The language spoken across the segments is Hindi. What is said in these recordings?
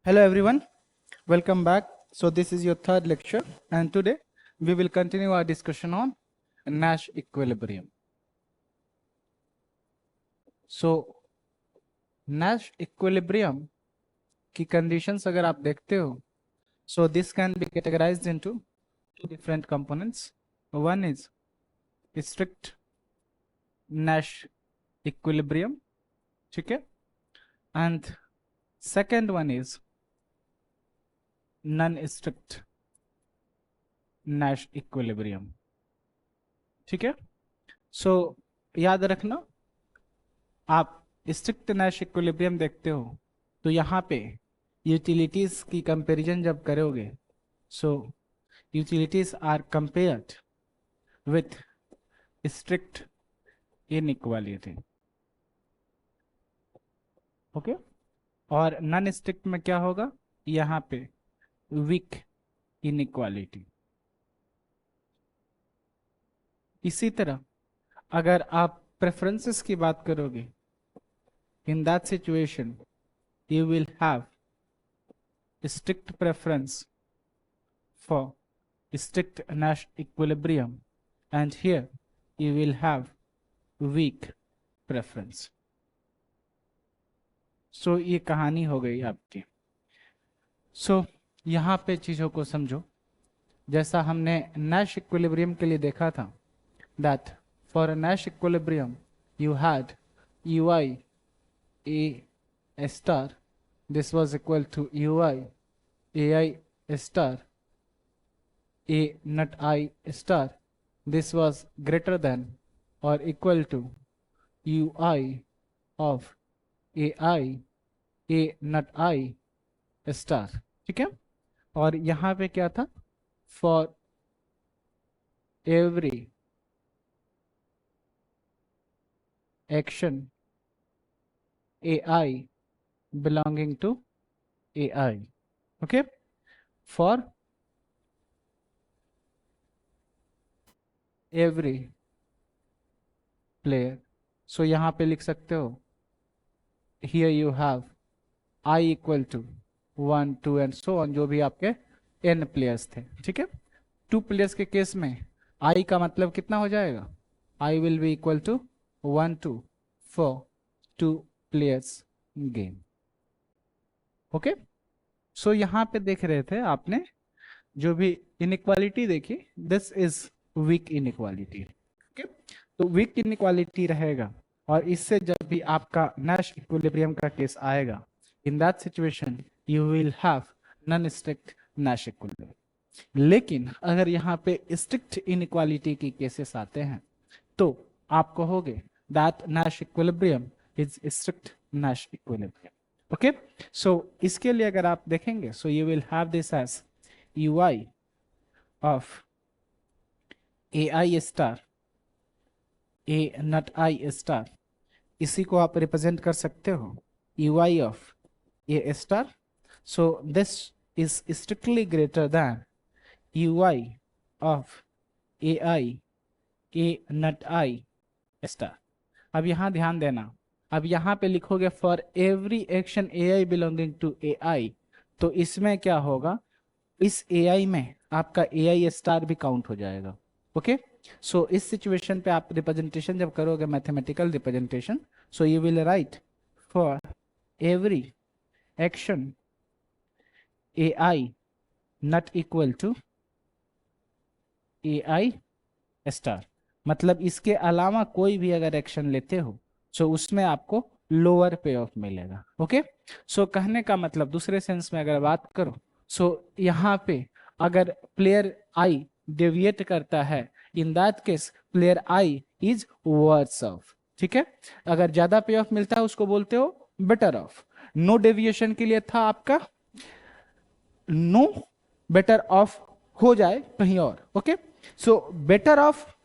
Hello everyone, welcome back. So this is your third lecture and today we will continue our discussion on Nash equilibrium. So Nash equilibrium की conditions अगर आप देखते हो, so this can be categorized into two different components. One is strict Nash equilibrium, ठीक है, and second one is non-strict Nash equilibrium, ठीक है. सो याद रखना, आप स्ट्रिक्ट नैश इक्विलिब्रियम देखते हो तो यहाँ पे यूटिलिटीज की कंपैरिजन जब करोगे, so utilities are compared with strict inequality, okay. और नॉन स्ट्रिक्ट में क्या होगा, यहाँ पे वीक इनइक्वालिटी. इसी तरह अगर आप प्रेफरेंसेस की बात करोगे, in that situation you will have strict preference for strict Nash equilibrium and here you will have weak preference. So ये कहानी हो गई आपकी. So यहाँ पे चीज़ों को समझो, जैसा हमने Nash equilibrium के लिए देखा था, that for a Nash equilibrium you had ui a star, this was equal to ui ai star a nut I star, this was greater than or equal to ui of ai a nut I star, ठीक है. और यहाँ पे क्या था, for every action ai belonging to ai, okay, for every player. So यहाँ पे लिख सकते हो, here you have I equal to 1 2 and so on, जो भी आपके n प्लेयर्स थे, ठीक है. 2 प्लेयर्स के केस में I का मतलब कितना हो जाएगा, I will be equal to 1 2 for 2 players game, okay. So यहाँ पे देख रहे थे आपने जो भी इनइक्वालिटी देखी, this is weak inequality, okay. तो वीक इनइक्वालिटी रहेगा और इससे जब भी आपका नैश इक्विलिब्रियम का केस आएगा, इन that situation you will have non strict Nash equilibrium. लेकिन अगर यहाँ पे स्ट्रिक्ट इनइक्वालिटी की केसेस आते हैं तो आप कहोगे that Nash equilibrium is strict Nash equilibrium, okay. So इसके लिए अगर आप देखेंगे, so you will have this as ui of ai star a nut I star, इसी को आप रिप्रेजेंट कर सकते हो ui of a star. So this is strictly greater than ui of ai a nut I star. अब यहां ध्यान देना, अब यहां पे लिखोगे for every action ai belonging to ai, तो इसमें क्या होगा, इस ai में आपका ai स्टार भी काउंट हो जाएगा, ओके. सो इस सिचुएशन पे आप रिप्रेजेंटेशन जब करोगे, mathematical representation, so you will write for every action ai not equal to ai star. मतलब इसके अलावा कोई भी अगर एक्शन लेते हो सो उसमें आपको लोअर पे ऑफ मिलेगा, ओके. सो कहने का मतलब दूसरे सेंस में अगर बात करो, सो यहाँ पे अगर प्लेयर आई डेविएट करता है, in that case player i is worse off, ठीक है. अगर ज्यादा पे ऑफ मिलता है उसको बोलते हो बेटर ऑफ. नो डेविएशन के लिए था आपका नो बेटर ऑफ हो जाए कहीं और, ओके. सो बेटर ऑफ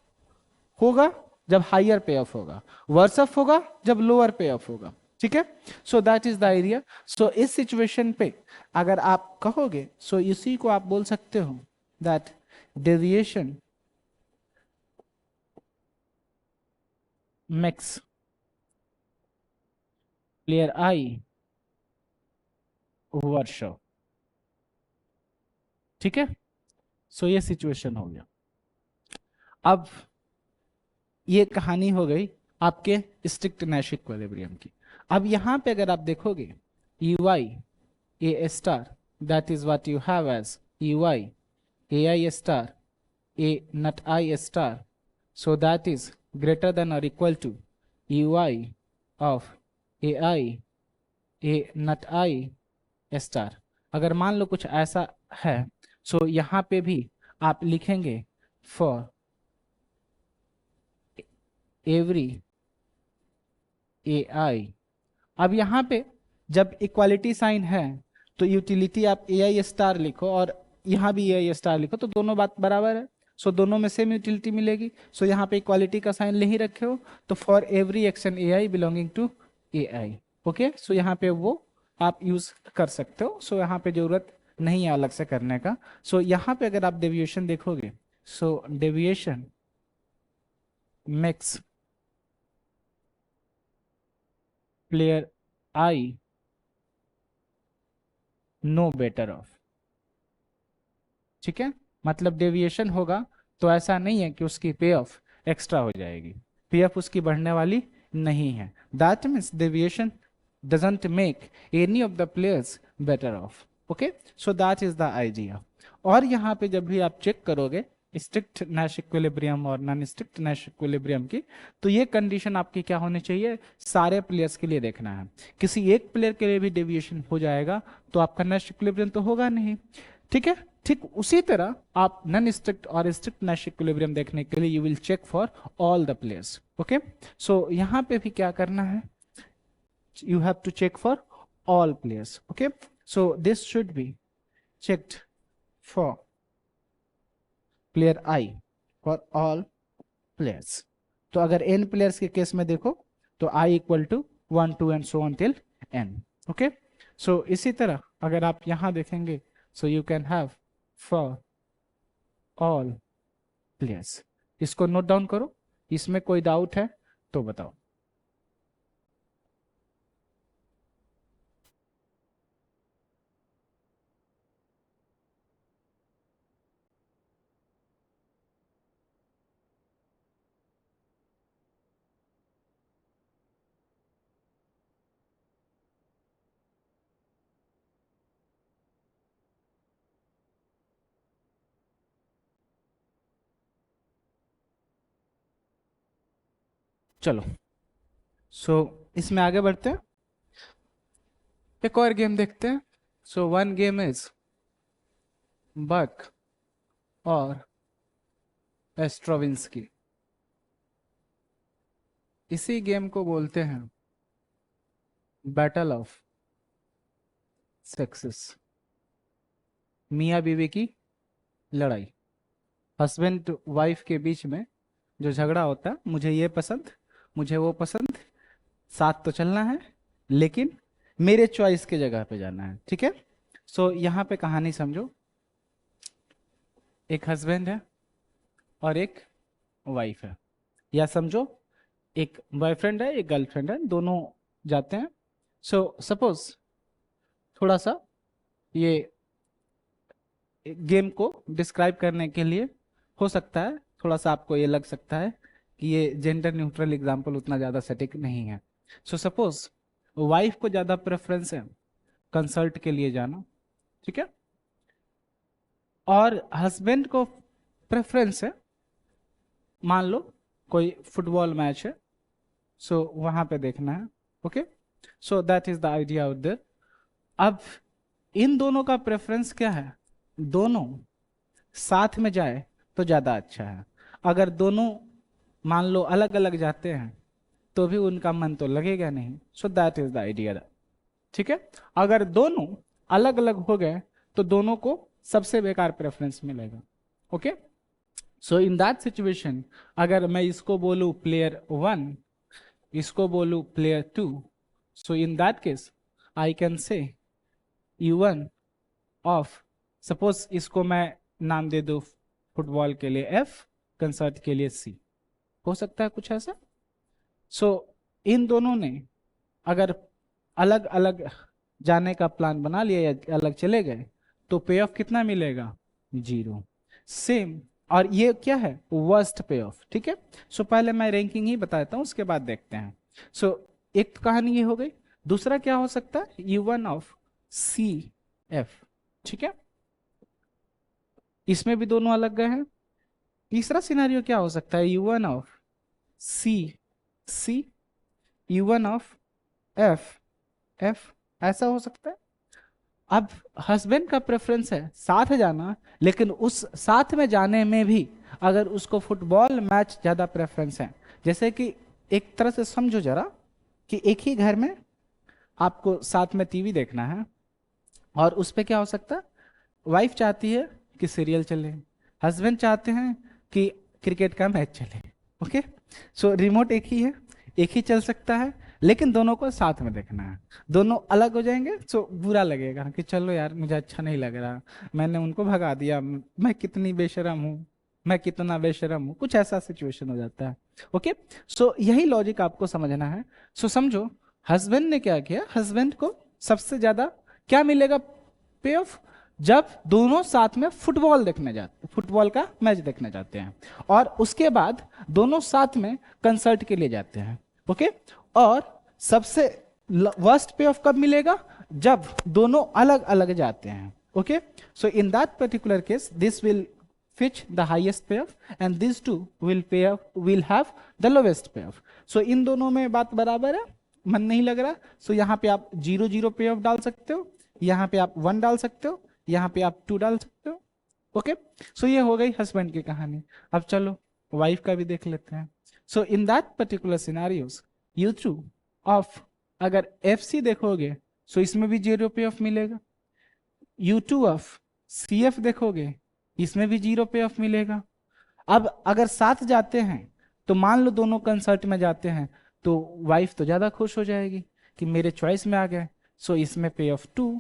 होगा जब हायर पे ऑफ होगा, वर्स ऑफ होगा जब लोअर पे ऑफ होगा, ठीक है. So that is the idea. So इस सिचुएशन पे अगर आप कहोगे, सो इसी को आप बोल सकते हो that deviation makes player i worse. ठीक है, सो ये सिचुएशन हो गया। अब ये कहानी हो गई आपके स्ट्रिक्ट नैश इक्विलिब्रियम की। अब यहां पे अगर आप देखोगे ui a star, that is what you have as ui ai star a not I star, so that is greater than or equal to ui of ai a not I star। अगर मान लो कुछ ऐसा है, सो यहां पे भी आप लिखेंगे फॉर एवरी AI। अब यहां पे जब इक्वालिटी साइन है तो यूटिलिटी आप AI स्टार लिखो और यहां भी AI स्टार लिखो तो दोनों बात बराबर है, सो दोनों में सेम यूटिलिटी मिलेगी। सो यहाँ पे इक्वालिटी का साइन नहीं रखे हो तो for every action AI belonging to AI। Okay, so यहाँ पे वो आप यूज कर सकते हो, सो यहाँ पे जरूरत नहीं है अलग से करने का। सो यहाँ पे अगर आप डेविएशन देखोगे, so deviation makes player I no better off. ठीक है, मतलब डेविएशन होगा तो ऐसा नहीं है कि उसकी पे ऑफ एक्स्ट्रा हो जाएगी, पे ऑफ उसकी बढ़ने वाली नहीं है। That means deviation doesn't make any of the players better of. Okay, so that is the idea. और यहाँ पे जब भी आप चेक करोगे स्ट्रिक्ट नैश इक्विलिब्रियम और नॉन स्ट्रिक्ट नैश इक्विलिब्रियम की, तो ये कंडीशन आपकी क्या होनी चाहिए, सारे प्लेयर्स के लिए देखना है। किसी एक प्लेयर के लिए भी डेविएशन हो जाएगा तो आपका नैश इक्विलिब्रियम तो होगा नहीं। ठीक है, ठीक उसी तरह आप नॉन स्ट्रिक्ट और स्ट्रिक्ट नैश इक्विलिब्रियम देखने के लिए you will check for all the players. Okay, so यहां पे भी क्या करना है, you have to check for all players। okay, so this should be checked for player I for all players। तो अगर n players के केस में देखो तो I equal to 1 2 and so on till n। Okay, so इसी तरह अगर आप यहां देखेंगे so you can have for all players. इसको नोट डाउन करो, इसमें कोई डाउट है तो बताओ। चलो, सो इसमें आगे बढ़ते हैं, एक और गेम देखते हैं। सो वन गेम इज बक और एस्ट्रोविंस्की। इसी गेम को बोलते हैं बैटल ऑफ सेक्सेस, मियाँ बीवी की लड़ाई। हस्बैंड वाइफ के बीच में जो झगड़ा होता है, मुझे ये पसंद मुझे वो पसंद, साथ तो चलना है लेकिन मेरे चॉइस की जगह पे जाना है। ठीक है, सो यहाँ पे कहानी समझो, एक हस्बैंड है और एक वाइफ है, या समझो एक बॉयफ्रेंड है एक गर्लफ्रेंड है, दोनों जाते हैं। सो सपोज थोड़ा सा ये गेम को डिस्क्राइब करने के लिए हो सकता है थोड़ा सा आपको ये लग सकता है कि ये जेंडर न्यूट्रल एग्जाम्पल उतना ज़्यादा सटीक नहीं है। सो सपोज वाइफ को ज़्यादा प्रेफरेंस है कंसल्ट के लिए जाना, ठीक है, और हस्बैंड को प्रेफरेंस है, मान लो कोई फुटबॉल मैच है, सो वहां पे देखना है। Okay, so that is the idea out there. अब इन दोनों का प्रेफरेंस क्या है, दोनों साथ में जाए तो ज्यादा अच्छा है। अगर दोनों मान लो अलग अलग जाते हैं तो भी उनका मन तो लगेगा नहीं। सो दैट इज द आइडिया। ठीक है, अगर दोनों अलग अलग हो गए तो दोनों को सबसे बेकार प्रेफरेंस मिलेगा। Okay, so in that situation अगर मैं इसको बोलूं प्लेयर 1, इसको बोलूं player 2, so in that case I can say U1 of, suppose इसको मैं नाम दे दूं फुटबॉल के लिए F, कंसर्ट के लिए C, हो सकता है कुछ ऐसा। सो इन दोनों ने अगर अलग अलग जाने का प्लान बना लिया या अलग चले गए तो पे ऑफ कितना मिलेगा, 0। सेम, और ये क्या है, वर्स्ट पे ऑफ, ठीक है। सो पहले मैं रैंकिंग ही बताता हूं, उसके बाद देखते हैं। सो एक तो कहानी ये हो गई। दूसरा क्या हो सकता है, U1 ऑफ CF, ठीक है, इसमें भी दोनों अलग गए हैं। तीसरा सिनेरियो क्या हो सकता है, U1 of C, U1 of F, ऐसा हो सकता है। अब हस्बैंड का प्रेफरेंस है साथ जाना, लेकिन उस साथ में जाने में भी अगर उसको फुटबॉल मैच ज्यादा प्रेफरेंस है, जैसे कि एक तरह से समझो जरा कि एक ही घर में आपको साथ में टीवी देखना है, और उस पे क्या हो सकता है, वाइफ चाहती है कि सीरियल चले, हस्बैंड चाहते हैं कि क्रिकेट का मैच चले। ओके, सो रिमोट एक ही है, एक ही चल सकता है, लेकिन दोनों को साथ में देखना है। दोनों अलग हो जाएंगे तो बुरा लगेगा कि चलो यार मुझे अच्छा नहीं लग रहा, मैंने उनको भगा दिया, मैं कितनी बेशरम हूँ, मैं कितना बेशरम हूँ, कुछ ऐसा सिचुएशन हो जाता है। ओके, सो यही लॉजिक आपको समझना है। सो समझो हस्बैंड ने क्या किया, हस्बैंड को सबसे ज्यादा क्या मिलेगा पे ऑफ, जब दोनों साथ में फुटबॉल देखने जाते, फुटबॉल का मैच देखने जाते हैं, और उसके बाद दोनों साथ में कंसर्ट के लिए जाते हैं। ओके, और सबसे वर्स्ट पे ऑफ कब मिलेगा, जब दोनों अलग अलग जाते हैं। Okay, so in that particular case this will fetch the highest payoff and these two will have the lowest payoff. So इन दोनों में बात बराबर है, मन नहीं लग रहा, सो यहाँ पे आप 0 0 पे ऑफ डाल सकते हो, यहाँ पे आप 1 डाल सकते हो, यहाँ पे आप 2 डाल सकते हो। ओके, सो ये हो गई हस्बैंड की कहानी। अब चलो वाइफ का भी देख लेते हैं। So in that particular scenarios U2 off, अगर FC देखोगे सो इसमें भी 0 पे ऑफ मिलेगा। U2 ऑफ CF देखोगे इसमें भी 0 पे ऑफ मिलेगा। अब अगर साथ जाते हैं तो मान लो दोनों कंसर्ट में जाते हैं, तो वाइफ तो ज्यादा खुश हो जाएगी कि मेरे चॉइस में आ गए, सो इसमें पे ऑफ 2।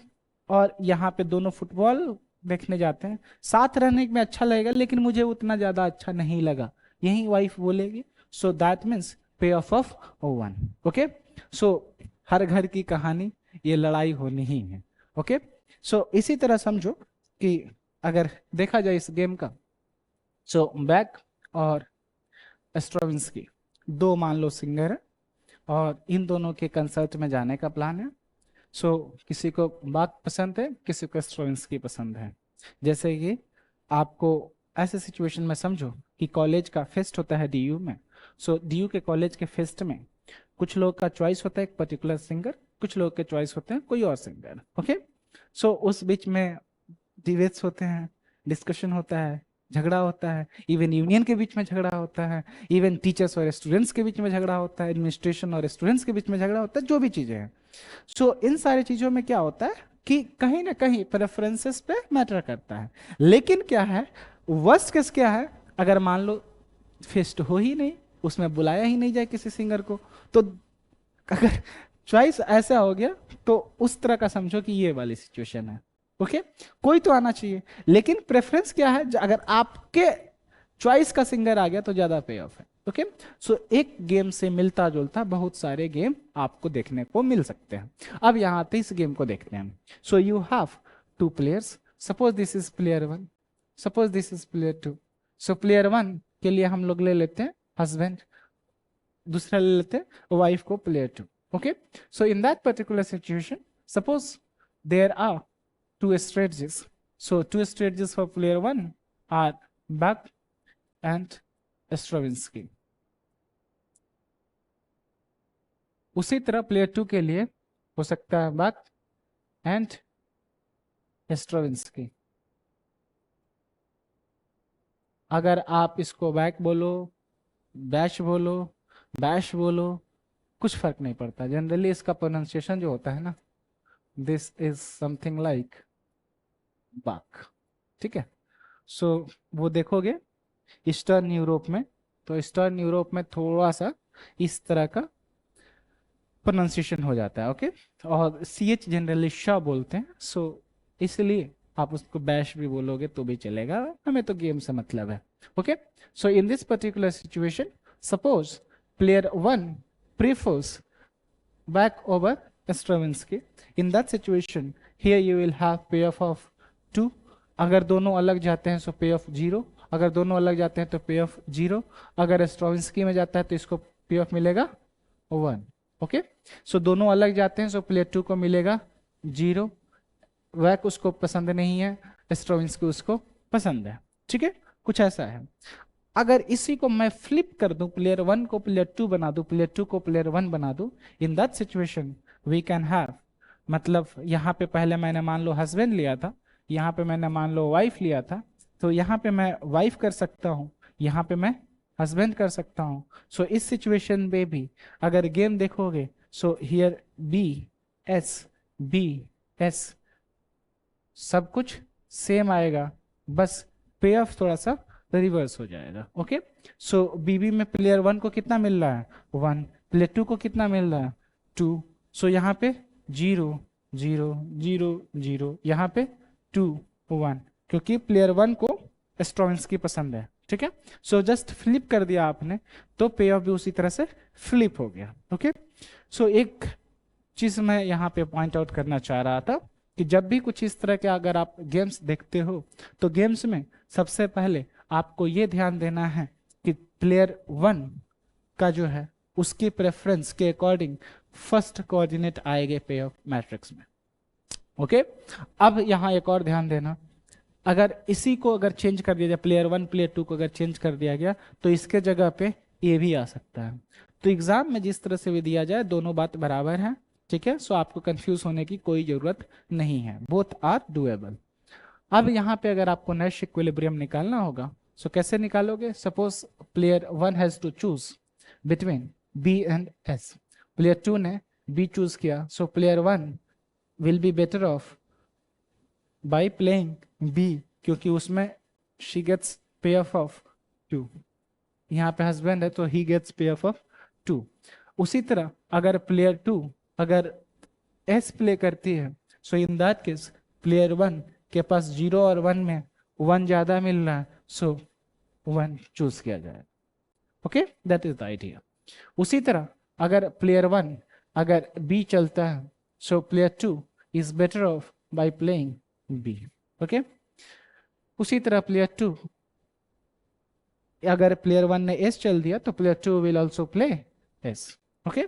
और यहाँ पे दोनों फुटबॉल देखने जाते हैं, साथ रहने में अच्छा लगेगा लेकिन मुझे उतना ज्यादा अच्छा नहीं लगा, यही वाइफ बोलेगी, सो दैट मीन्स पे ऑफ 1। ओके, सो हर घर की कहानी ये लड़ाई होनी ही है। ओके, सो इसी तरह समझो कि अगर देखा जाए इस गेम का, सो बैक और स्ट्राविंस्की दो मान लो सिंगर है, और इन दोनों के कंसर्ट में जाने का प्लान है। सो किसी को बाक पसंद है, किसी को स्ट्राविंस्की पसंद है। जैसे कि आपको ऐसे सिचुएशन में समझो कि कॉलेज का फेस्ट होता है DU में। सो DU के कॉलेज के फेस्ट में कुछ लोग का चॉइस होता है एक पर्टिकुलर सिंगर, कुछ लोग के चॉइस होते हैं कोई और सिंगर। ओके, सो उस बीच में डिबेट्स होते हैं, डिस्कशन होता है, झगड़ा होता है, इवन यूनियन के बीच में झगड़ा होता है, इवन टीचर्स और स्टूडेंट्स के बीच में झगड़ा होता है, एडमिनिस्ट्रेशन और स्टूडेंट्स के बीच में झगड़ा होता है, जो भी चीजें हैं। सो इन सारी चीजों में क्या होता है कि कहीं ना कहीं प्रेफरेंसेस पे मैटर करता है। लेकिन क्या है, वर्स्ट केस क्या है, अगर मान लो फेस्ट हो ही नहीं, उसमें बुलाया ही नहीं जाए किसी सिंगर को, तो अगर चॉइस ऐसा हो गया तो उस तरह का समझो कि ये वाली सिचुएशन है। ओके, कोई तो आना चाहिए, लेकिन प्रेफरेंस क्या है, अगर आपके चॉइस का सिंगर आ गया तो ज्यादा पे ऑफ है। ओके, सो एक गेम से मिलता जुलता बहुत सारे गेम आपको देखने को मिल सकते हैं। अब यहाँ आते इस गेम को देखते हैं। So you have 2 players, suppose this is player 1, suppose this is player 2। So player 1 के लिए हम लोग ले लेते हैं हस्बैंड, दूसरा ले लेते हैं वाइफ को player 2। Okay, so in that particular situation suppose there are 2 strategies. So 2 strategies for player 1 are Bach and Stravinsky. उसी तरह प्लेयर 2 के लिए हो सकता है Bach and Stravinsky। अगर आप इसको बैक बोलो, बैश बोलो, बैश बोलो, कुछ फर्क नहीं पड़ता। जनरली इसका प्रोनाउंसिएशन जो होता है ना, दिस इज समथिंग लाइक बाक, ठीक है। सो वो देखोगे ईस्टर्न यूरोप में, तो ईस्टर्न यूरोप में थोड़ा सा इस तरह का प्रोनाउंसिएशन हो जाता है। ओके, और CH जनरली श बोलते हैं, सो इसलिए आप उसको बैश भी बोलोगे तो भी चलेगा, हमें तो गेम से मतलब है। Okay, so in this particular situation suppose player 1 prefers back over Stravinsky. In that situation, here you will have payoff of 2. अगर दोनों अलग जाते हैं तो payoff 0. अगर दोनों अलग जाते हैं तो payoff 0. अगर Stravinsky में जाता है तो इसको payoff मिलेगा 1. ओके, सो दोनों अलग जाते हैं तो प्लेयर 2 को मिलेगा 0. वैक उसको पसंद नहीं है, Stravinsky उसको पसंद है. ठीक है, कुछ ऐसा है. अगर इसी को मैं फ्लिप कर दूं, प्लेयर 1 को प्लेयर 2 बना दूं, प्लेयर 2 को प्लेयर 1 बना दूं, in that situation we can have, मतलब यहाँ पे पहले मैंने मान लो हस्बैंड लिया था, यहाँ पे मैंने मान लो वाइफ लिया था, तो यहाँ पे मैं वाइफ कर सकता हूँ, यहाँ पे मैं हस्बैंड कर सकता हूँ. सो इस सिचुएशन में भी अगर गेम देखोगे, सो हियर बी एस सब कुछ सेम आएगा, बस पे ऑफ थोड़ा सा रिवर्स हो जाएगा. ओके, सो बीबी में प्लेयर 1 को कितना मिल रहा है 1, प्लेयर 2 को कितना मिल रहा है 2. सो यहाँ पे 0 0 0 0, यहाँ पे 2 1, क्योंकि प्लेयर 1 को स्ट्रॉविंस्की पसंद है. ठीक है, सो जस्ट फ्लिप कर दिया आपने तो पे ऑफ भी उसी तरह से फ्लिप हो गया. ओके, सो एक चीज मैं यहाँ पे पॉइंट आउट करना चाह रहा था कि जब भी कुछ इस तरह के अगर आप गेम्स देखते हो तो गेम्स में सबसे पहले आपको ये ध्यान देना है कि प्लेयर 1 का जो है उसकी प्रेफरेंस के अकॉर्डिंग फर्स्ट कोऑर्डिनेट आएंगे पे ऑफ मैट्रिक्स में. ओके, अब यहाँ एक और ध्यान देना, अगर इसी को अगर चेंज कर दिया जाए, प्लेयर 1 प्लेयर 2 को अगर चेंज कर दिया गया तो इसके जगह पे ये भी आ सकता है. तो एग्जाम में जिस तरह से भी दिया जाए दोनों बात बराबर है. ठीक है, सो आपको कंफ्यूज होने की कोई जरूरत नहीं है, बोथ आर डूएबल. अब यहाँ पे अगर आपको नैश इक्विलिब्रियम निकालना होगा, सो कैसे निकालोगे? Suppose player 1 has to choose between B and S. Player 2 ने बी चूज किया, so player 1 will be better off by playing B, क्योंकि उसमें शी गेट्स पे ऑफ 2. यहाँ पे हस्बैंड है तो ही गेट्स पे ऑफ 2. उसी तरह अगर प्लेयर 2 अगर एस प्ले करती है, so in that case player 1 के पास 0 और 1 में 1 ज्यादा मिल रहा है, सो 1 चूज किया जाए. Okay, that is the idea. उसी तरह अगर प्लेयर 1 अगर बी चलता है, so player 2 is better off by playing B. Okay, उसी तरह प्लेयर 2 अगर प्लेयर 1 ने एस चल दिया तो player 2 will also play S. Okay,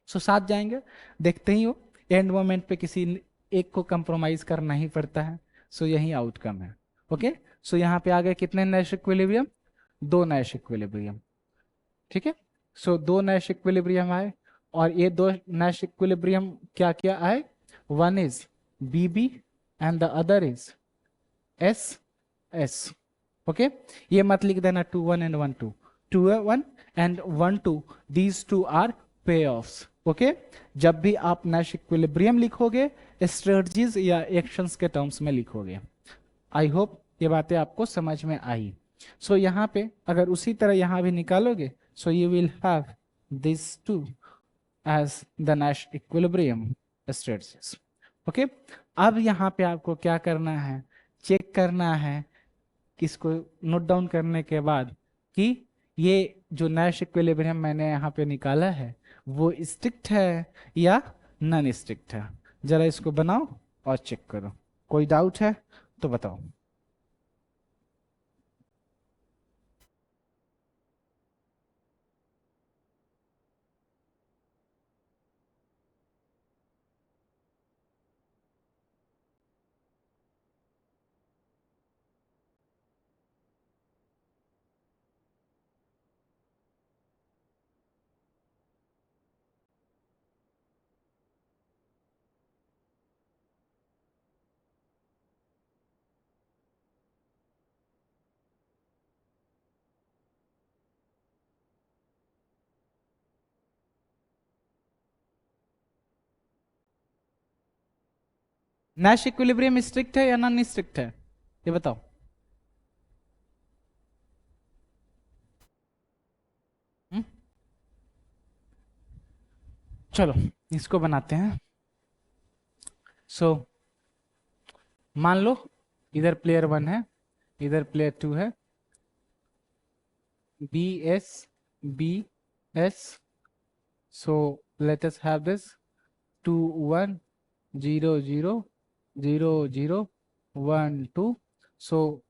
so साथ जाएंगे, देखते ही हो एंड मोमेंट पे किसी एक को कंप्रोमाइज करना ही पड़ता है. सो यही आउटकम है. ओके, सो यहाँ पे आ गए कितने नैश इक्विलिब्रियम? 2 Nash equilibrium. ठीक है, सो 2 नैश इक्विलिब्रियम आए, और ये 2 नैश इक्विलिब्रियम क्या क्या आए? One is BB and the other is S S. Okay, ये मत लिख देना 2 1 and 1 2. 2 1 and 1 2, these 2 are payoffs. Okay, जब भी आप नैश इक्विलिब्रियम लिखोगे स्ट्रेटजीज या एक्शंस के टर्म्स में लिखोगे. आई होप ये बातें आपको समझ में आई. सो यहाँ पे अगर उसी तरह यहाँ भी निकालोगे, so you will have this 2 as the Nash equilibrium strategies. Okay, अब यहाँ पे आपको क्या करना है? चेक करना है किसको नोट डाउन करने के बाद कि ये जो नैश इक्विलिब्रियम मैंने यहाँ पे निकाला है वो स्ट्रिक्ट है या नॉन स्ट्रिक्ट है. जरा इसको बनाओ और चेक करो. कोई डाउट है तो बताओ. नैश इक्विलिब्रियम स्ट्रिक्ट है या नॉन स्ट्रिक्ट है, ये बताओ. चलो इसको बनाते हैं. सो मान लो इधर प्लेयर 1 है, इधर प्लेयर 2 है, B S B S. So let us have this 2 1 0 0 0 0 1 2. So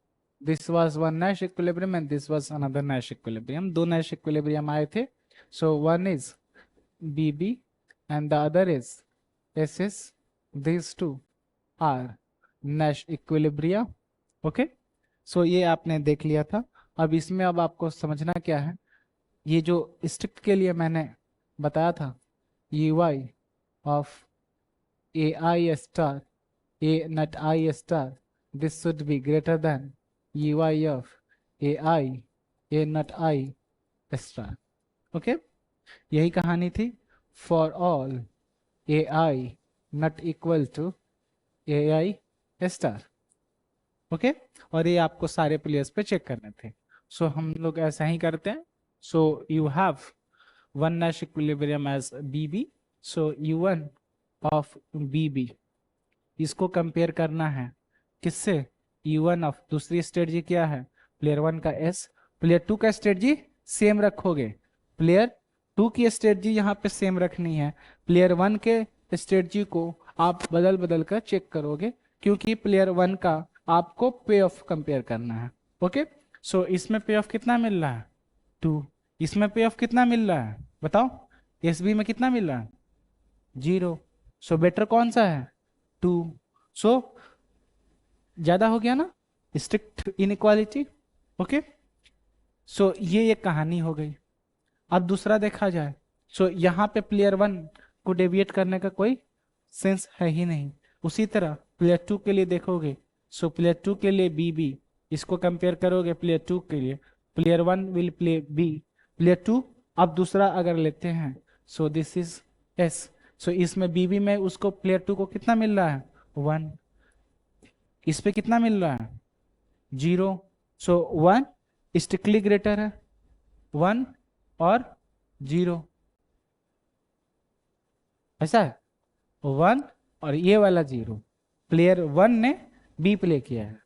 this was one Nash equilibrium and this was another Nash equilibrium. दो Nash equilibrium आए थे. So one is BB and the other is SS. These two are Nash equilibria. Okay. So ये आपने देख लिया था. अब इसमें अब आपको समझना क्या है, ये जो स्ट्रिक्ट के लिए मैंने बताया था, UI of AI star A nut I star, this should be greater than UI of AI A nut I star. Okay. यही कहानी थी. For all AI not equal to AI star. Okay. और ये आपको सारे प्लेयर्स पे चेक करने थे. सो हम लोग ऐसा ही करते हैं. So you have one Nash equilibrium as BB. So U1 of BB, इसको कंपेयर करना है किससे? U1 ऑफ दूसरी स्ट्रेटजी क्या है? प्लेयर 1 का S. प्लेयर 2 का स्ट्रेटजी सेम रखोगे. प्लेयर 2 की स्ट्रेटजी यहाँ पे सेम रखनी है. प्लेयर 1 के स्ट्रेटजी को आप बदल बदल कर चेक करोगे, क्योंकि प्लेयर 1 का आपको पे ऑफ कंपेयर करना है. ओके. सो इसमें पे ऑफ कितना मिल रहा है? 2. इसमें पे ऑफ कितना मिल रहा है बताओ? SB में कितना मिल रहा है? 0. सो बेटर कौन सा है? 2. सो ज्यादा हो गया ना स्ट्रिक्ट इनइक्वालिटी. ओके. सो ये एक कहानी हो गई. अब दूसरा देखा जाए. सो यहाँ पे प्लेयर 1 को डेविएट करने का कोई सेंस है ही नहीं. उसी तरह प्लेयर 2 के लिए देखोगे. सो प्लेयर 2 के लिए BB, इसको कंपेयर करोगे प्लेयर 2 के लिए. Player 1 will play B. Player 2 अब दूसरा अगर लेते हैं, सो दिस इज S. सो इसमें BB में उसको प्लेयर 2 को कितना मिल रहा है? 1. इस पे कितना मिल रहा है? 0. सो 1 स्ट्रिक्टली ग्रेटर है 1 और 0. ऐसा है. 1 और ये वाला 0. प्लेयर 1 ने B प्ले किया है.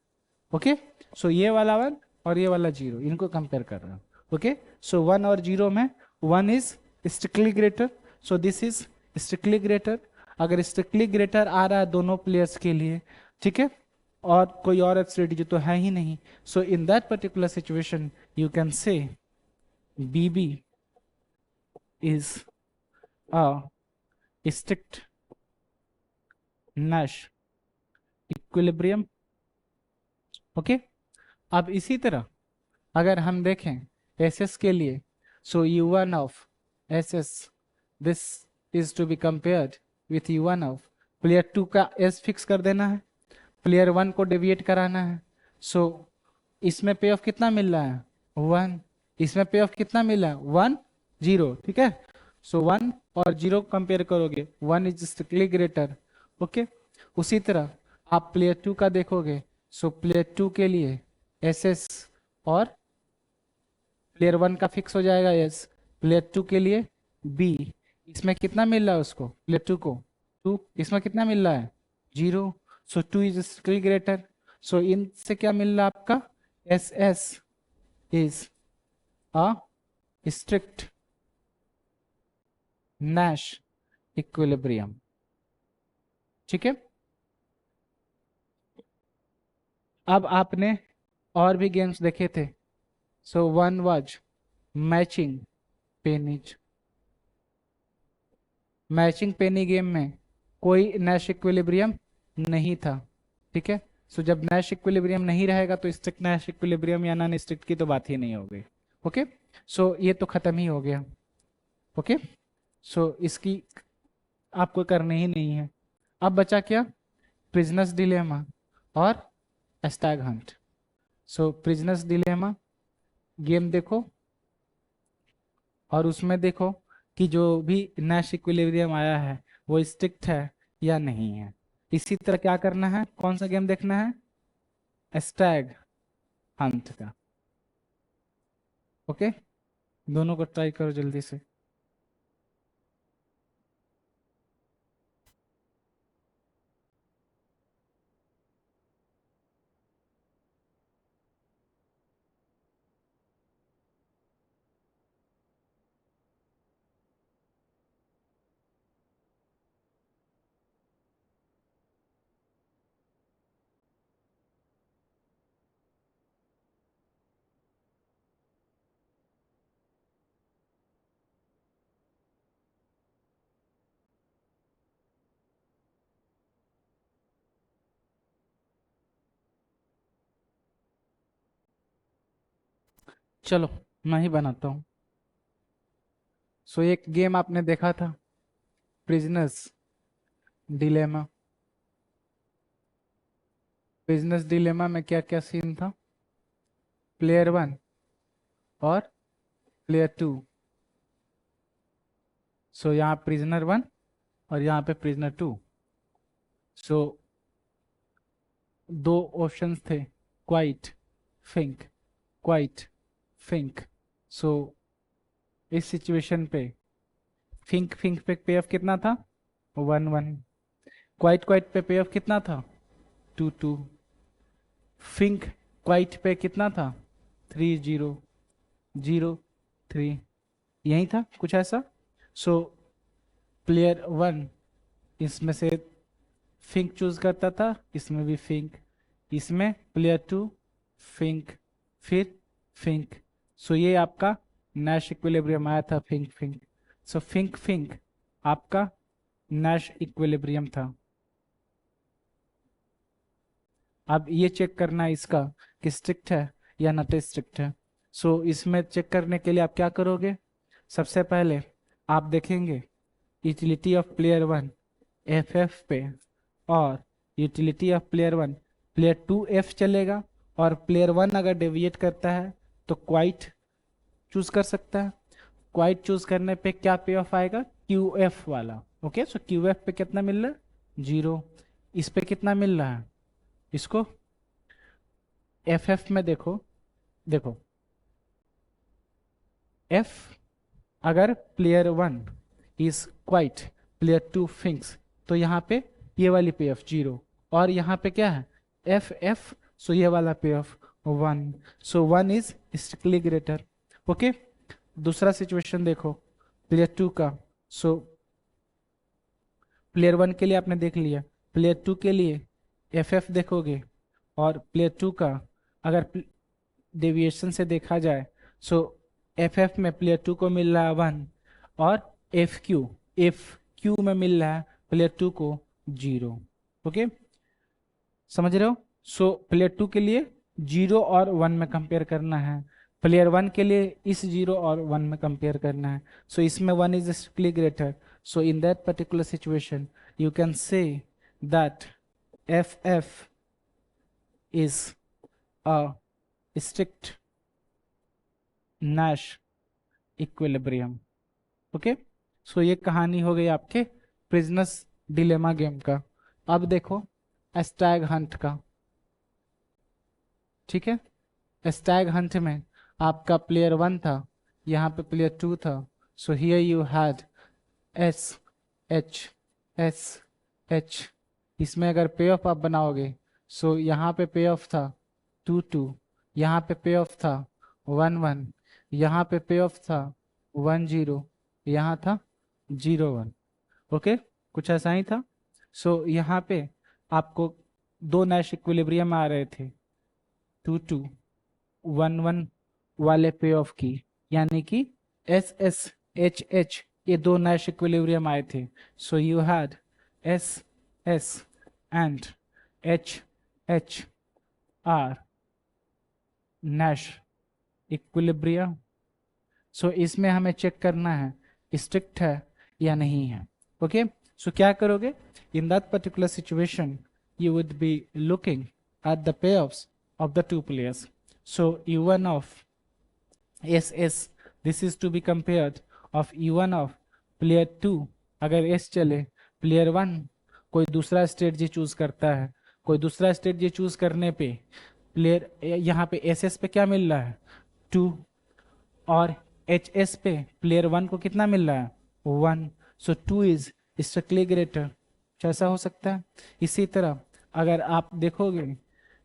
ओके. सो ये वाला 1 और ये वाला 0, इनको कंपेयर कर रहा हूं. ओके. सो 1 और 0 में 1 is strictly greater. So this is strictly greater. अगर स्ट्रिक्टली ग्रेटर आ रहा है दोनों प्लेयर्स के लिए, ठीक है, और कोई और स्ट्रेटेजी तो है ही नहीं. So in that particular situation you can say BB is a strict Nash equilibrium. Okay. अब इसी तरह अगर हम देखें SS के लिए, so U1 off SS, this is to be compared with U1 off player 2 का S फिक्स कर देना है. प्लेयर 1 को डेविएट कराना है. सो इसमें पे ऑफ कितना मिल रहा है? 1. इसमें पे ऑफ कितना मिला है? 1 0. ठीक है. सो 1 और 0 कंपेयर करोगे, 1 इज स्ट्रिक्टली ग्रेटर. ओके. उसी तरह आप प्लेयर 2 का देखोगे. सो प्लेयर 2 के लिए SS और प्लेयर 1 का फिक्स हो जाएगा S. प्लेयर 2 के लिए B. इसमें कितना मिल रहा है उसको? प्लेयर 2 को 2. इसमें कितना मिल रहा है? 0. सो 2 इज स्ट्रिक्टली ग्रेटर. सो इनसे क्या मिल रहा है आपका? SS is a strict Nash equilibrium. ठीक है. अब आपने और भी गेम्स देखे थे. So one was matching pennies. Matching Penney game में कोई नैश इक्विलिब्रियम नहीं था. ठीक है. सो जब नैश इक्विलिब्रियम नहीं रहेगा तो स्ट्रिक्ट नैश इक्विलिब्रियम या नॉन स्ट्रिक्ट की तो बात ही नहीं होगी. ओके. सो ये तो खत्म ही हो गया. ओके. सो इसकी आपको करनी ही नहीं है. अब बचा क्या? प्रिजनर्स डिलेमा और स्टैग हंट. सो प्रिजनर्स डिलेमा गेम देखो और उसमें देखो कि जो भी नैश इक्विलिब्रियम आया है वो स्ट्रिक्ट है या नहीं है. इसी तरह क्या करना है? कौन सा गेम देखना है? स्टैग हंट का. ओके. दोनों को ट्राई करो जल्दी से. चलो मैं ही बनाता हूँ। सो एक गेम आपने देखा था, प्रिजनर्स डिलेमा। प्रिजनर्स डिलेमा में क्या क्या सीन था? प्लेयर 1 और प्लेयर 2। सो यहाँ प्रिजनर 1 और यहाँ पे प्रिजनर 2। सो दो ऑप्शंस थे, क्वाइट, थिंक, क्वाइट, थिंक। सो इस सिचुएशन पे थिंक थिंक पे पे ऑफ कितना था? 1 1। क्वाइट क्वाइट पे ऑफ कितना था? 2 2। थिंक क्वाइट पे कितना था? 3 0 0 3। यही था कुछ ऐसा। सो प्लेयर 1 इसमें से थिंक चूज करता था, इसमें भी थिंक, इसमें प्लेयर 2 थिंक, फिर थिंक। सो ये आपका नैश इक्विलिब्रियम आया था, think think. So think think आपका नैश इक्विलिब्रियम था। अब ये चेक करना है इसका कि स्ट्रिक्ट है या नॉट स्ट्रिक्ट है। सो इसमें चेक करने के लिए आप क्या करोगे? सबसे पहले आप देखेंगे यूटिलिटी ऑफ प्लेयर 1 एफ पे, और utility of player 1 player 2 F चलेगा, और प्लेयर 1 अगर डेविएट करता है तो क्वाइट चूज कर सकता है। क्वाइट चूज करने पे क्या पे ऑफ आएगा? क्यू एफ वाला। ओके, सो क्यू एफ पे कितना मिल रहा है? 0। इस पे कितना मिल रहा है? इसको एफ एफ में देखो, देखो एफ अगर player 1 is quite, player 2 thinks, तो यहाँ पे ये वाली पे ऑफ 0, और यहाँ पे क्या है? एफ एफ, सो ये वाला पे of 1। So 1 is strictly greater. Okay, दूसरा सिचुएशन देखो प्लेयर 2 का। सो प्लेयर 1 के लिए आपने देख लिया, प्लेयर 2 के लिए एफ एफ देखोगे, और प्लेयर 2 का अगर डेविएशन से देखा जाए, सो एफ एफ में प्लेयर 2 को मिल रहा है 1, और एफ क्यू में मिल रहा है प्लेयर 2 को 0। ओके, समझ रहे हो? सो प्लेयर 2 के लिए 0 और 1 में कंपेयर करना है, प्लेयर 1 के लिए इस 0 और 1 में कंपेयर करना है। सो इसमें 1 is strictly greater. So in that particular situation you can say that F F is a strict Nash equilibrium. Okay, so ये कहानी हो गई आपके प्रिजनर्स डिलेमा गेम का। अब देखो स्टैग हंट का। ठीक है, स्टैग हंट में आपका प्लेयर 1 था, यहाँ पे प्लेयर 2 था। So here you had S H S H. इसमें अगर पे ऑफ आप बनाओगे, सो यहाँ पे पे ऑफ था 2 2, यहाँ पे पे ऑफ था 1 1, यहाँ पे ऑफ था 1 0, यहाँ था 0 1। ओके, कुछ ऐसा ही था। सो यहाँ पे आपको दो नैश इक्विलिब्रियम आ रहे थे, 2 2 1 1 वाले पे ऑफ की, यानी कि एस एस एच एच, ये दो नैश इक्विलिब्रियम आए थे। So you had S S and H H are Nash equilibrium. So इसमें हमें चेक करना है स्ट्रिक्ट है या नहीं है। ओके, सो क्या करोगे? इन that particular situation you would be looking at the payoffs of the two players. So u1 of ss, this is to be compared of u1 of player 2। अगर s चले, प्लेयर 1 कोई दूसरा स्ट्रेटजी चूज करता है, कोई दूसरा स्ट्रेटजी चूज करने पे प्लेयर यहाँ पे एस पे क्या मिल रहा है? 2, और एच एस पे प्लेयर 1 को कितना मिल रहा है? 1। सो 2 इज स्ट्रिक्टली ग्रेटर। ऐसा हो सकता है। इसी तरह अगर आप देखोगे,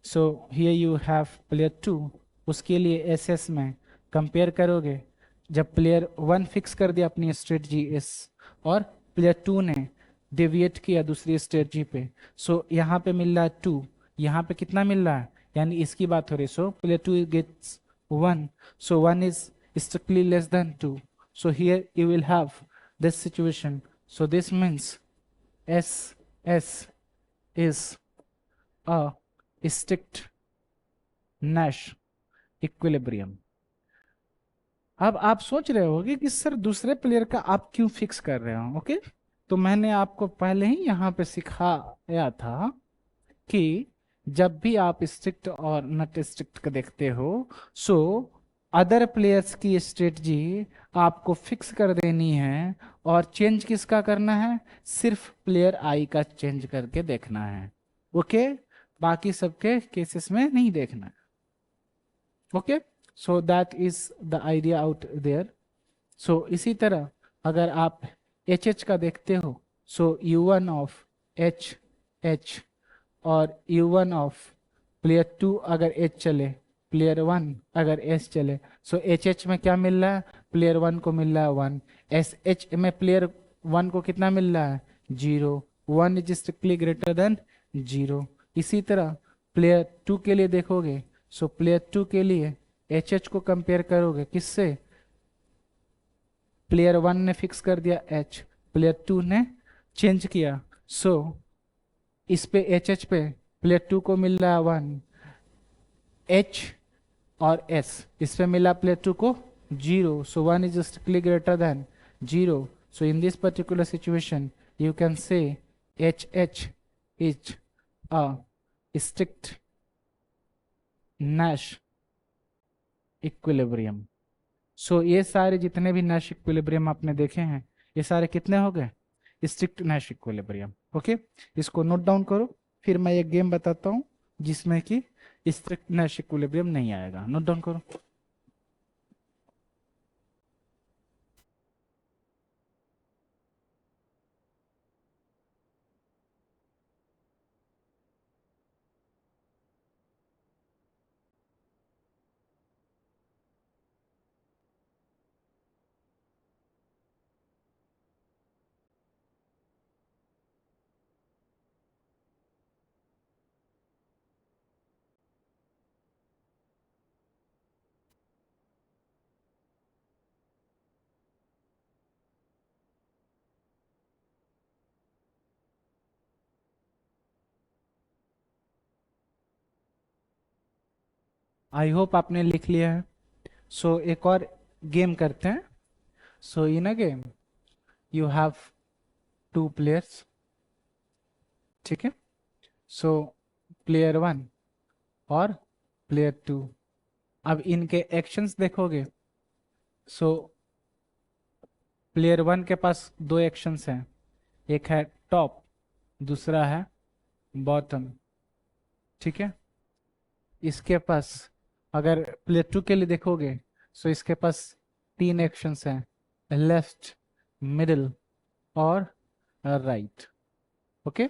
so here you have player 2, उसके लिए एस एस में कंपेयर करोगे, जब प्लेयर 1 फिक्स कर दिया अपनी स्ट्रेटजी एस, और प्लेयर 2 ने डेविएट किया दूसरी स्ट्रेटजी पे, सो यहाँ पे मिल रहा है 2, यहाँ पे कितना मिल रहा है? यानी इसकी बात हो रही। So player 2 gets 1, so 1 is strictly less than 2. So here you will have this situation. So this means S is a strict Nash equilibrium. अब आप सोच रहे होगे कि सर दूसरे प्लेयर का आप क्यों फिक्स कर रहे हो, ओके। तो मैंने आपको पहले ही यहाँ पे सिखाया था कि जब भी आप स्ट्रिक्ट और नॉट स्ट्रिक्ट का देखते हो, सो अदर प्लेयर्स की स्ट्रेटजी आपको फिक्स कर देनी है, और चेंज किसका करना है, सिर्फ प्लेयर आई का चेंज करके देखना है, ओके। बाकी सबके केसेस में नहीं देखना है, okay. So that is the idea out there. So इसी तरह अगर आप एच एच का देखते हो, so U one of H H और U one of player two अगर एच चले, प्लेयर वन अगर एस चले, सो एच एच में क्या मिल रहा है, प्लेयर वन को मिल रहा है वन, एस एच में प्लेयर वन को कितना मिल रहा है, zero, one is strictly greater than zero. इसी तरह प्लेयर टू के लिए देखोगे, सो प्लेयर टू के लिए एच एच को कंपेयर करोगे किससे, प्लेयर वन ने फिक्स कर दिया एच, प्लेयर टू ने चेंज किया, सो इस पे एच एच पे प्लेयर टू को मिल रहा है वन, एच और एस इस पे मिला प्लेयर टू को zero, so one is strictly greater than zero. So in this particular situation you can say HH is a strict Nash equilibrium। सो ये सारे जितने भी नैश इक्विलिब्रियम आपने देखे हैं, ये सारे कितने हो गए, स्ट्रिक्ट नैश इक्विलिब्रियम, ओके। इसको नोट डाउन करो, फिर मैं एक गेम बताता हूं जिसमें कि स्ट्रिक्ट नैश इक्विलिब्रियम नहीं आएगा, नोट डाउन करो। आई होप आपने लिख लिया है। सो एक और गेम करते हैं। So in a game you have two players, ठीक है। सो प्लेयर वन और प्लेयर टू, अब इनके एक्शंस देखोगे, सो प्लेयर वन के पास दो एक्शंस हैं, एक है टॉप, दूसरा है बॉटम, ठीक है। इसके पास अगर प्लेयर टू के लिए देखोगे, सो इसके पास तीन एक्शंस हैं, लेफ्ट, मिडिल और राइट, ओके।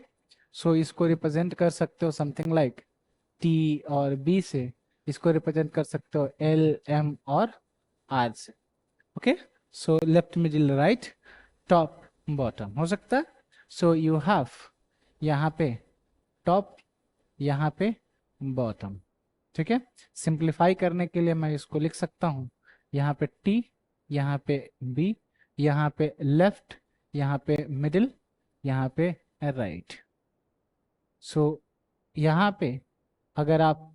सो इसको रिप्रेजेंट कर सकते हो समथिंग लाइक टी और बी से, इसको रिप्रेजेंट कर सकते हो एल एम और आर से, okay. So left, middle, right, top, bottom हो सकता है। सो यू हैव यहाँ पे टॉप, यहाँ पे बॉटम, ठीक है। सिंप्लीफाई करने के लिए मैं इसको लिख सकता हूँ, यहाँ पे टी, यहाँ पे बी, यहाँ पे लेफ्ट, यहाँ पे मिडिल, यहाँ पे राइट। सो यहाँ पे अगर आप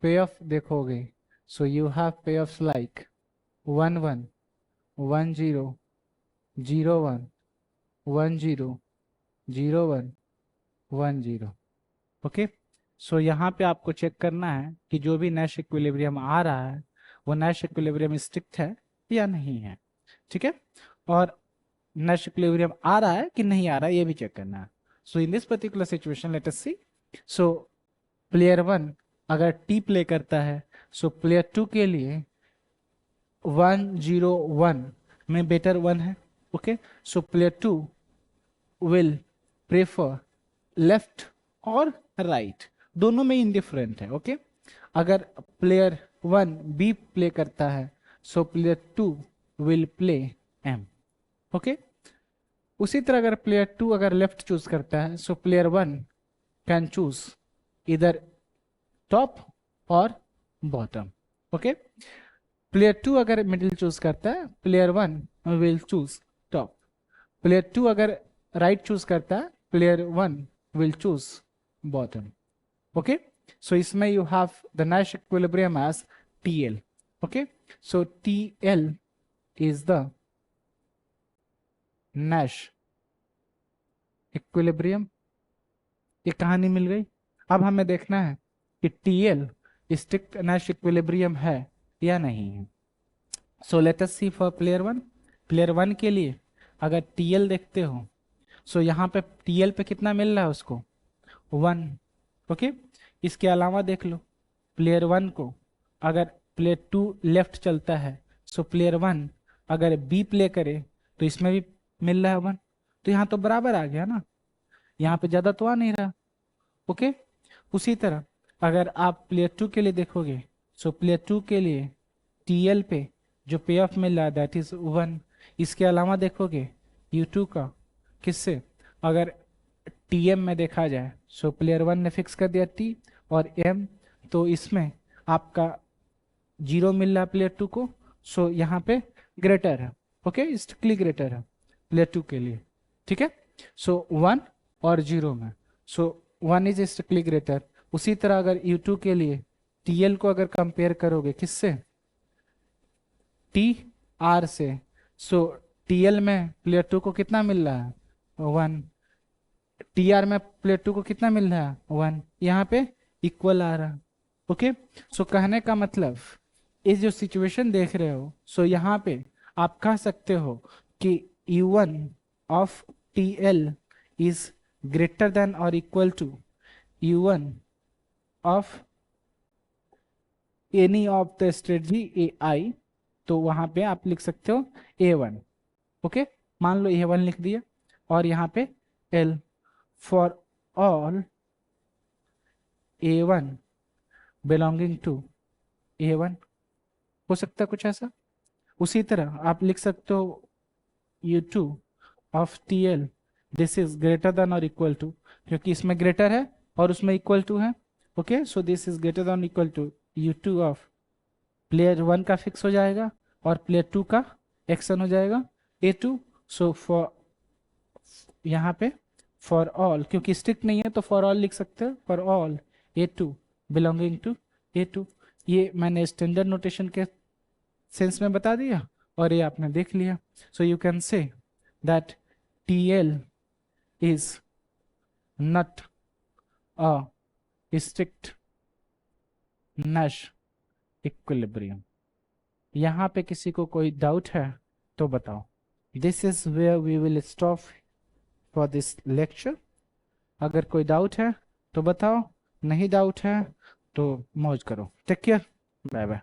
पे ऑफ देखोगे, सो यू हैव पे ऑफ लाइक 1 1 1 0 0 1 1 0 0 1 1 0, ओके। सो यहाँ पे आपको चेक करना है कि जो भी नैश इक्विलिब्रियम आ रहा है वो नैश इक्विलिब्रियम स्ट्रिक्ट है या नहीं है, ठीक है। और नैश इक्विलिब्रियम आ रहा है कि नहीं आ रहा है ये भी चेक करना है। So in this particular situation let us see. So player one अगर टी प्ले करता है, सो प्लेयर टू के लिए 1 0 1 में बेटर वन है, okay. So player two will prefer left और राइट, दोनों में इंडिफरेंट है, ओके। अगर प्लेयर वन बी प्ले करता है, so player two will play M, okay. उसी तरह अगर प्लेयर टू अगर लेफ्ट चूज करता है, so player one can choose इधर टॉप और बॉटम, ओके। प्लेयर टू अगर मिडिल चूज करता है, player one will choose top. Player two अगर राइट चूज करता है, player one will choose bottom, okay. So इसमें you have the Nash equilibrium as TL, okay. So TL is the Nash equilibrium. ये कहानी मिल गई। अब हमें देखना है कि TL स्ट्रिक्ट नैश इक्विलिब्रियम है या नहीं है। So let us see for player one. Player one के लिए अगर TL देखते हो, सो यहाँ पे TL पे कितना मिल रहा है उसको, 1। ओके, इसके अलावा देख लो प्लेयर वन को अगर प्लेयर टू लेफ्ट चलता है, सो प्लेयर वन अगर B प्ले करे तो इसमें भी मिल रहा है 1। तो यहाँ तो बराबर आ गया ना, यहाँ पे ज्यादा तो आ नहीं रहा। ओके, उसी तरह अगर आप प्लेयर टू के लिए देखोगे, सो प्लेयर टू के लिए TL पे जो पे ऑफ मिल रहा है दैट इज 1। इसके अलावा देखोगे U2 का किससे, अगर TM में देखा जाए, सो प्लेयर वन ने फिक्स कर दिया T और M, तो इसमें आपका 0 मिल रहा है प्लेयर टू को, सो यहाँ पे ग्रेटर है। ओके, स्ट्रिक्टली ग्रेटर है प्लेयर टू के लिए। ठीक है, सो 1 और 0 में, सो 1 इज स्ट्रिक्टली ग्रेटर। उसी तरह अगर U2 के लिए TL को अगर कंपेयर करोगे किससे, TR से, सो TL में प्लेयर टू को कितना मिल रहा है, 1। TR में प्लेयर टू को कितना मिल रहा है, 1। यहाँ पे इक्वल आ रहा है। ओके, सो कहने का मतलब इस जो सिचुएशन देख रहे हो, सो यहाँ पे आप कह सकते हो कि U1 off TL is greater than और equal to U1 off any of the strategy AI। तो वहां पे आप लिख सकते हो A1। ओके, मान लो A1 लिख दिया और यहाँ पे L for all A1 belonging to A1, हो सकता है कुछ ऐसा। उसी तरह आप लिख सकते हो U2 of TL this is greater than और इक्वल टू, क्योंकि इसमें ग्रेटर है और उसमें इक्वल टू है। Okay, so this is greater than equal to U2 of player one का फिक्स हो जाएगा और प्लेयर टू का एक्शन हो जाएगा A2। सो फॉर यहाँ पे फॉर ऑल, क्योंकि स्ट्रिक्ट नहीं है तो फॉर ऑल लिख सकते हो, for all A2 belonging to A2। ये मैंने स्टैंडर्ड नोटेशन के सेंस में बता दिया और ये आपने देख लिया। So you can say that TL is not a strict Nash equilibrium. यहाँ पे किसी को कोई डाउट है तो बताओ। This is where we will stop for this lecture. अगर कोई डाउट है तो बताओ, नहीं डाउट है तो मौज करो। Take care, bye bye.